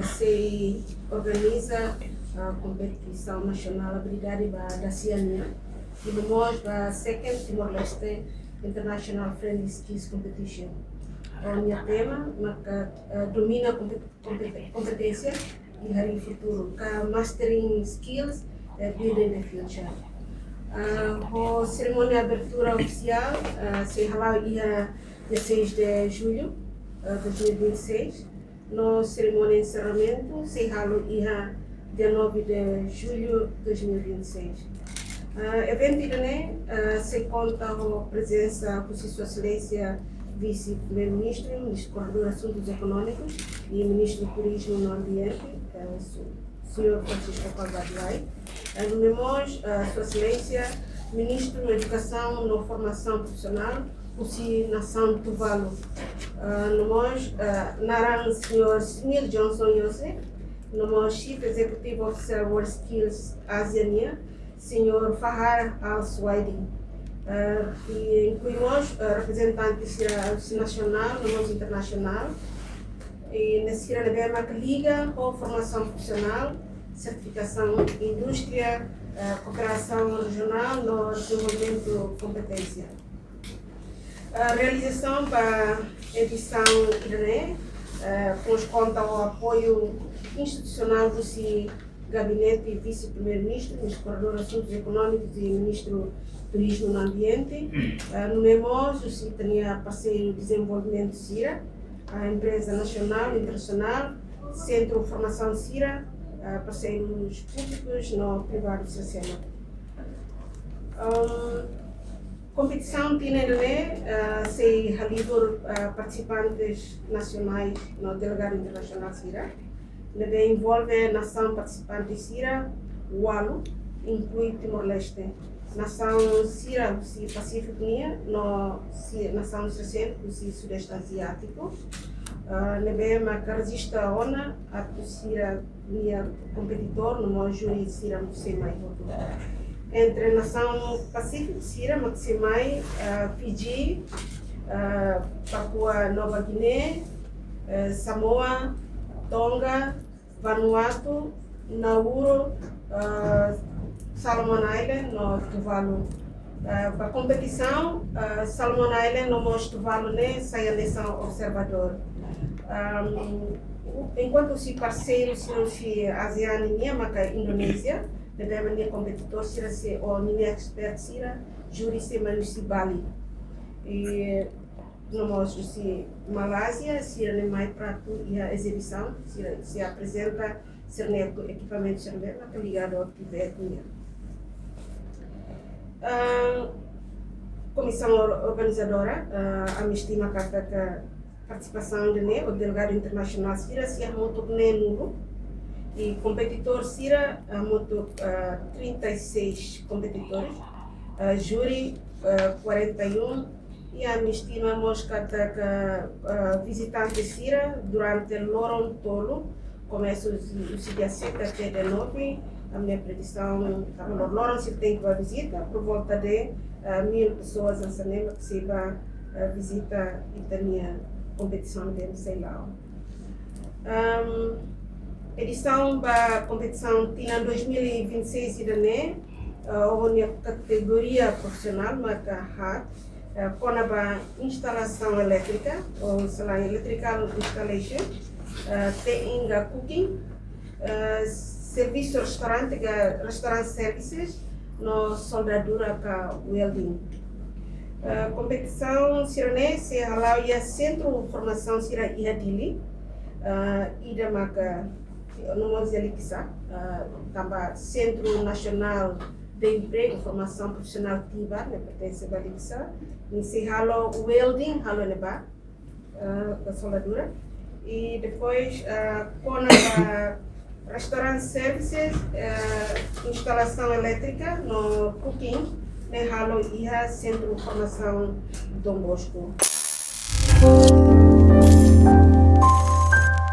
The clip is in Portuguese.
se organiza a competição nacional habilidade da Ciania e nós a Second Timor-Leste International Friendly Skills Competition. O meu tema domina competência e hari futuro, mastering skills building the future. A cerimônia de abertura oficial se realizou dia 16 de julho de 2026. No cerimônia de encerramento se realizou dia 19 de julho de 2026. Evento se conta com a presença de Sua Excelência Vice-Primeiro-Ministro, Ministro Coordenador de Assuntos Econômicos e Ministro do Turismo e do Ambiente, Sr. Francisco Calvadilai. Nomemos Sua Excelência Ministro da Educação e Formação Profissional, o Nação Tuvalu. Nomemos Naran Sr. Smil Johnson Yosef, nomemos Chief Executive Officer World Skills Asiania, Sr. Fahar Al-Suwaidi. E incluímos representantes nacional, nomemos internacional, e nesse ano a Liga ou Formação Profissional, Certificação Indústria, Cooperação Regional no Desenvolvimento de Competência. A realização da edição IRNE conta o apoio institucional do Gabinete e Vice-Primeiro-Ministro, Ministro Coordenador de Assuntos Econômicos e Ministro do Turismo e do Ambiente. Nomemos o Cidadania Parceiro de Desenvolvimento CIRA, a Empresa Nacional e Internacional, Centro de Formação CIRA, parceiros públicos no privado social. Competição tem se realizou participantes nacionais no Delegado Internacional CIRA. Ele envolve a nação participante CIRA, Walu, inclui Timor-Leste. Nação CIRA, o Pacífico, nação Oceânico, o Sudeste Asiático. Ele registra a ONU, a CIRA, competidor, no júri CIRA, no SEMAI. Entre a nação Pacífico, CIRA, Maximai, Fiji, Papua Nova Guiné, Samoa, Tonga, Vanuatu, Nauru, Solomon Island, no Tuvalu. Para a competição, Solomon Island, no Tuvalu, sai nessa observador. Enquanto os parceiros ASEAN e a Indonésia, devem ser competidores, se o nível expert, júri se Bali. E nós Malásia, se é mais prato e a exibição, se apresenta ser equipamento cerveja ligado ao Tibete. Comissão organizadora, a estima que a participação o delegado internacional CIRA se é muito nulo e competidor CIRA muito 36 competidores, júri 41 e a estimamos que visitante CIRA durante o Loron Tolo começa o dia 7 até 9. A minha predição, o Loron se tem que visita por volta de 1.000 pessoas em cinema que se vai visita e também competição de Ceilão. Edição da competição tinha 2026 irane, onde categoria profissional, marca HAT, com a instalação elétrica, ou electrical installation, tem cooking, serviço restaurante services, no soldadura com welding. Competição Sirene se realiza Centro de Formação Sira Ihadili, ida maka nomos elikisa, também Centro Nacional de Emprego e Formação Profissional Tiba, ne pertence a Elikisa, e se halo welding, halo neba, a soldadura, e depois com a restaurant services, instalação elétrica no cooking, ne halo iha Centro de Formação Dom Bosco.